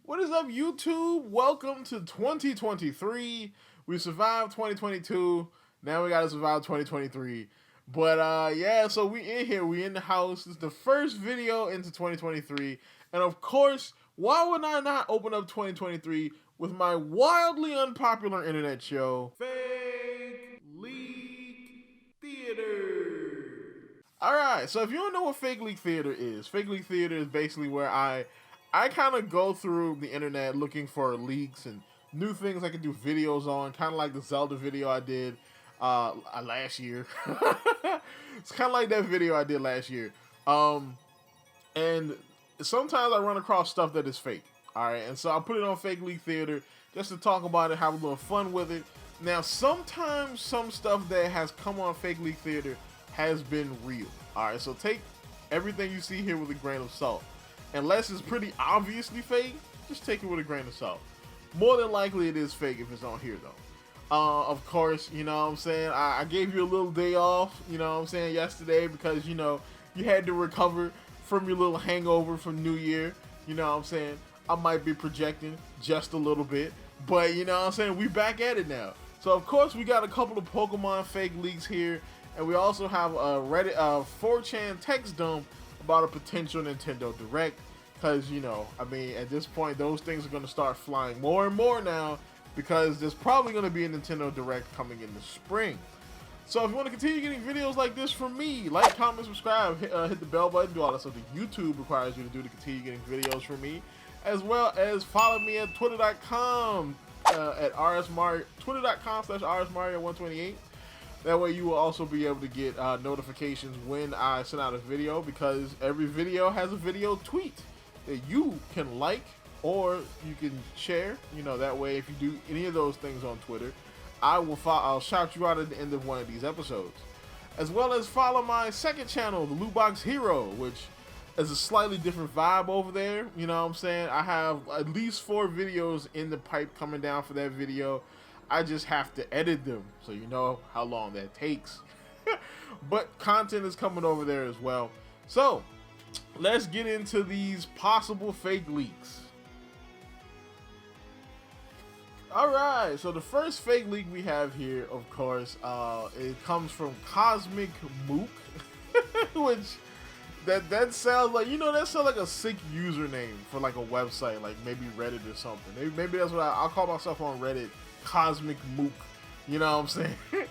What is up, YouTube? Welcome to 2023. We survived 2022. Now we gotta survive 2023. But yeah, so we in here. We in the house. It's the first video into 2023. And of course, why would I not open up 2023 with my wildly unpopular internet show, Fake Leak Theater? Alright, so if you don't know what Fake Leak Theater is basically where I kind of go through the internet looking for leaks and new things I can do videos on, kind of like the Zelda video I did last year. It's kind of like that video I did last year. And sometimes I run across stuff that is fake. Alright, and so I put it on Fake Leak Theater just to talk about it, have a little fun with it. Now, sometimes some stuff that has come on Fake Leak Theater has been real. Alright, so take everything you see here with a grain of salt. Unless it's pretty obviously fake, just take it with a grain of salt. More than likely it is fake if it's on here though. Of course, you know what I'm saying, I gave you a little day off, you know what I'm saying, yesterday because, you know, you had to recover from your little hangover from New Year. You know what I'm saying, I might be projecting just a little bit, but you know what I'm saying, we back at it now. So of course we got a couple of Pokemon fake leaks here, and we also have a Reddit 4chan text dump about a potential Nintendo Direct, because, you know, I mean, at this point, those things are going to start flying more and more now, because there's probably going to be a Nintendo Direct coming in the spring. So if you want to continue getting videos like this from me, like, comment, subscribe, hit the bell button, do all that stuff that YouTube requires you to do to continue getting videos from me, as well as follow me at twitter.com at RSMario, twitter.com/RSMario128. That way you will also be able to get notifications when I send out a video, because every video has a video tweet that you can like or you can share. You know, that way if you do any of those things on Twitter, I'll shout you out at the end of one of these episodes. As well as follow my second channel, the Loot Box Hero, which is a slightly different vibe over there. You know what I'm saying? I have at least 4 videos in the pipe coming down for that video. I just have to edit them, so you know how long that takes. But content is coming over there as well. So let's get into these possible fake leaks. Alright, so the first fake leak we have here, of course, it comes from Cosmic Mook, which that sounds like, you know, that sounds like a sick username for like a website, like maybe Reddit or something. Maybe that's what I'll call myself on Reddit, Cosmic Mook. You know what I'm saying?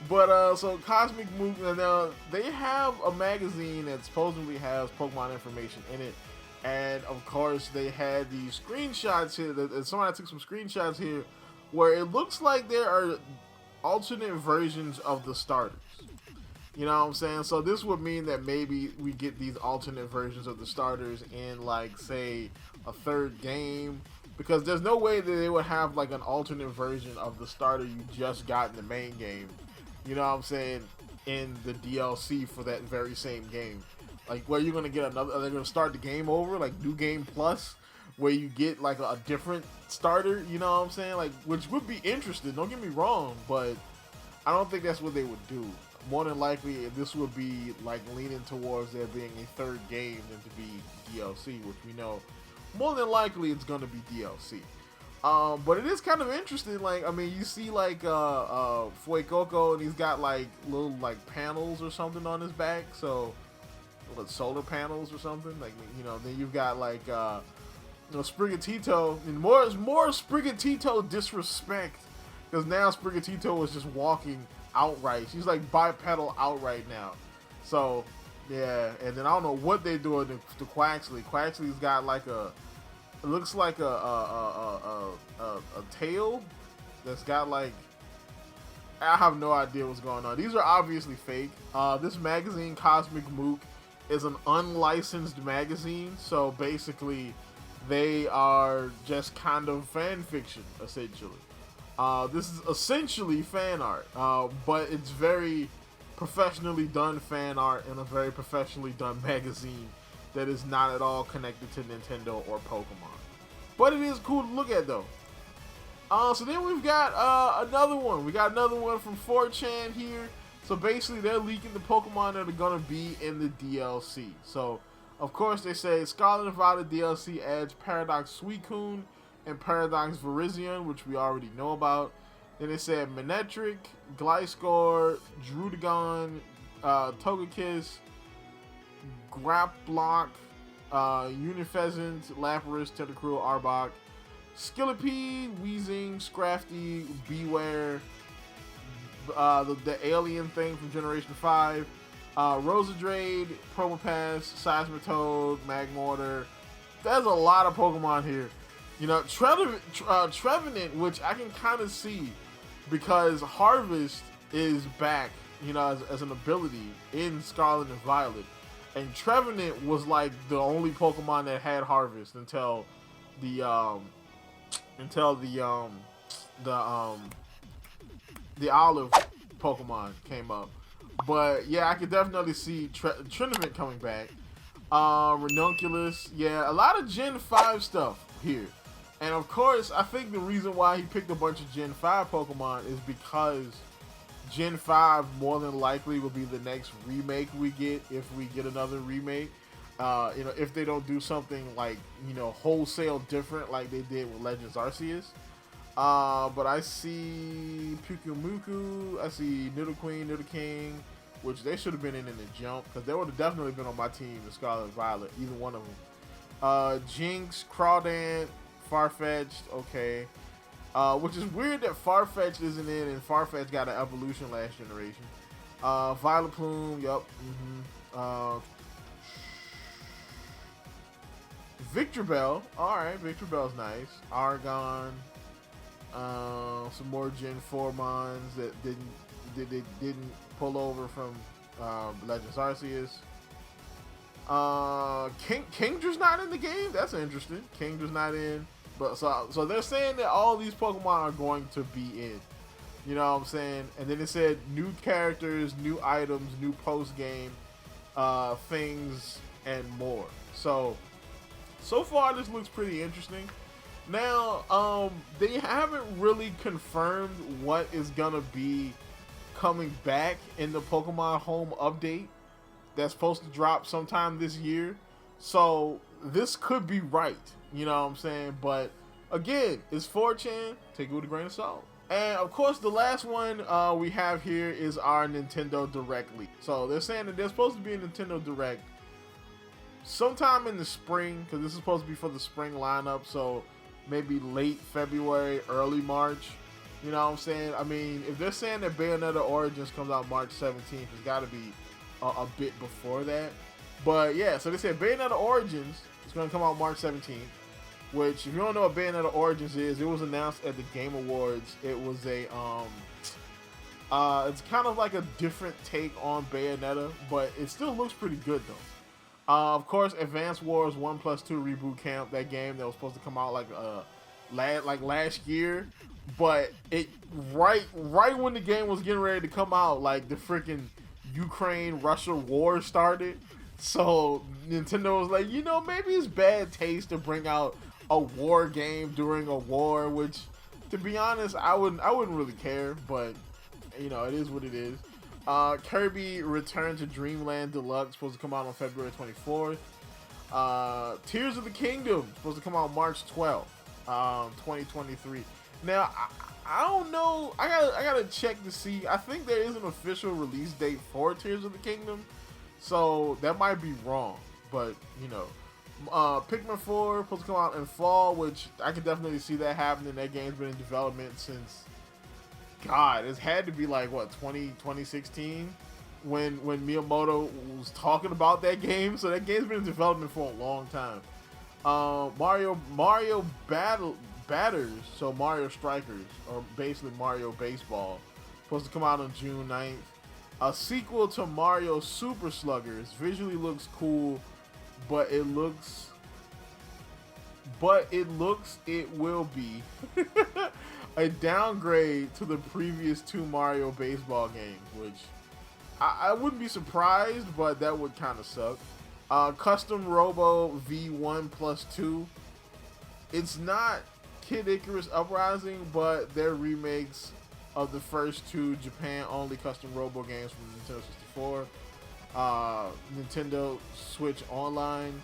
But so Cosmic Mook, now they have a magazine that supposedly has Pokemon information in it, and of course they had these screenshots here. Somebody took some screenshots here where it looks like there are alternate versions of the starters. You know what I'm saying? So this would mean that maybe we get these alternate versions of the starters in, like, say, a third game. Because there's no way that they would have, like, an alternate version of the starter you just got in the main game. You know what I'm saying? In the DLC for that very same game. Like, where you're going to get another... Are they going to start the game over? Like, New Game Plus? Where you get, like, a different starter? You know what I'm saying? Like, which would be interesting. Don't get me wrong. But I don't think that's what they would do. More than likely, this would be, like, leaning towards there being a third game than to be DLC, which we know more than likely it's going to be DLC. But it is kind of interesting. Like, I mean, you see, like, Fuecoco, and he's got, like, little, like, panels or something on his back. So, what, solar panels or something? Like, you know, then you've got, like, you know, Sprigatito. And more Sprigatito disrespect. Because now Sprigatito is just walking outright. She's like bipedal outright now. So yeah, and then I don't know what they're doing to Quaxley. Quaxley's got like it looks like a tail that's got, like, I have no idea what's going on. These are obviously fake. This magazine, Cosmic Mook, is an unlicensed magazine, so basically they are just kind of fan fiction, essentially. This is essentially fan art, but it's very professionally done fan art in a very professionally done magazine that is not at all connected to Nintendo or Pokemon. But it is cool to look at, though. So then we've got another one. We got another one from 4chan here. So basically they're leaking the Pokemon that are going to be in the DLC. So Of course, they say Scarlet Violet DLC adds Paradox Suicune and Paradox Virizion, which we already know about. Then they said Manectric, Gliscor, Druddigon, Togekiss, Graplock, Unifezant, Lapras, Tentacruel, Arbok, Skillipede, Weezing, Scrafty, Beware, the alien thing from Generation 5, Rosadrade, Probopass, Seismitoad, Magmortar. There's a lot of Pokemon here. You know, Trevenant, which I can kind of see because Harvest is back, you know, as an ability in Scarlet and Violet. And Trevenant was like the only Pokemon that had Harvest until the Olive Pokemon came up. But yeah, I could definitely see Trevenant coming back. Ranunculus, yeah, a lot of Gen 5 stuff here. And of course, I think the reason why he picked a bunch of Gen 5 Pokemon is because Gen 5 more than likely will be the next remake we get if we get another remake. You know, if they don't do something like, you know, wholesale different like they did with Legends Arceus. But I see Pukumuku, I see Nidoqueen, Nidoking, which they should have been in the jump because they would have definitely been on my team in Scarlet Violet, either one of them. Jinx, Crawdad, Farfetch'd, okay. Which is weird that Farfetch'd isn't in, and Farfetch'd got an evolution last generation. Violet Plume, yup. Victreebel, alright, Victreebel's nice. Argon, some more Gen 4 mons that didn't pull over from Legends Arceus. Kingdra's not in the game. That's interesting. Kingdra's not in, but so they're saying that all these Pokemon are going to be in. You know what I'm saying? And then it said new characters, new items, new post game things, and more. So far this looks pretty interesting. Now, they haven't really confirmed what is gonna be coming back in the Pokemon Home update that's supposed to drop sometime this year. So this could be right, you know what I'm saying? But again, it's 4chan, take it with a grain of salt. And of course, the last one we have here is our Nintendo Direct leak. So they're saying that there's supposed to be a Nintendo Direct sometime in the spring, because this is supposed to be for the spring lineup. So maybe late February, early March. You know what I'm saying? I mean, if they're saying that Bayonetta Origins comes out March 17th, it's got to be a bit before that. But yeah, so they said Bayonetta Origins is going to come out March 17th, which, if you don't know what Bayonetta Origins is, it was announced at the Game Awards. It was a, it's kind of like a different take on Bayonetta, but it still looks pretty good though. Of course, Advance Wars 1+2 Reboot Camp, that game that was supposed to come out like last year, but it right when the game was getting ready to come out, like the freaking Ukraine-Russia war started. So Nintendo was like, you know, maybe it's bad taste to bring out a war game during a war, which, to be honest, I wouldn't really care, but you know, it is what it is. Kirby Return to Dreamland Deluxe supposed to come out on February 24th. Tears of the Kingdom supposed to come out March 12th, 2023. Now, I don't know. I gotta check to see. I think there is an official release date for Tears of the Kingdom, so that might be wrong. But you know, Pikmin 4 supposed to come out in fall, which I could definitely see that happening. That game's been in development since, God, it's had to be like what, 2016 when Miyamoto was talking about that game. So that game's been in development for a long time. Mario Batters, so Mario Strikers, or basically Mario Baseball, supposed to come out on June 9th. A sequel to Mario Super Sluggers. Visually looks cool, but it will be a downgrade to the previous two Mario Baseball games, which I wouldn't be surprised, but that would kind of suck. Custom Robo V1+2. It's not Kid Icarus Uprising, but they're remakes of the first two Japan-only custom Robo games from Nintendo 64. Nintendo Switch Online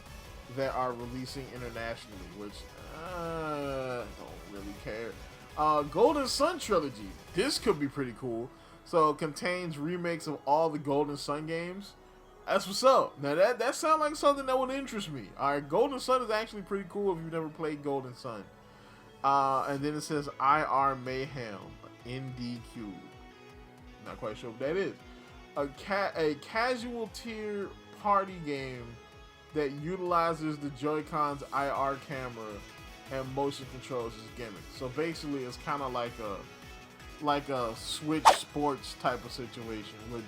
that are releasing internationally, which I don't really care. Golden Sun Trilogy. This could be pretty cool. So it contains remakes of all the Golden Sun games. That's what's up. Now that sounds like something that would interest me. Alright, Golden Sun is actually pretty cool if you've never played Golden Sun. And then it says IR Mayhem, NDQ. Not quite sure what that is. A casual tier party game that utilizes the Joy-Con's IR camera and motion controls as gimmicks. So basically, it's kind of like a Switch Sports type of situation, which,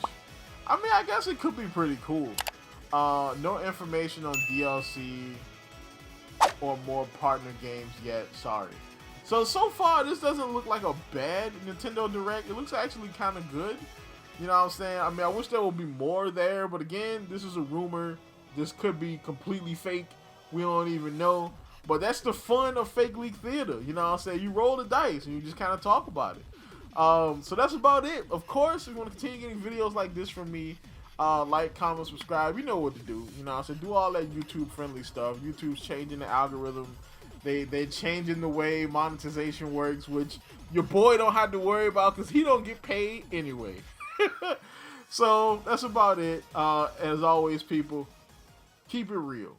I mean, I guess it could be pretty cool. No information on DLC or more partner games yet. Sorry. So far, this doesn't look like a bad Nintendo Direct. It looks actually kind of good. You know what I'm saying? I mean, I wish there would be more there, but again, this is a rumor. This could be completely fake. We don't even know. But that's the fun of fake leak theater. You know what I'm saying? You roll the dice and you just kind of talk about it. So that's about it. Of course, if you want to continue getting videos like this from me, like, comment, subscribe. You know what to do. You know what I'm saying? Do all that YouTube-friendly stuff. YouTube's changing the algorithm. They're changing the way monetization works, which your boy don't have to worry about because he don't get paid anyway. So that's about it. As always, people, keep it real.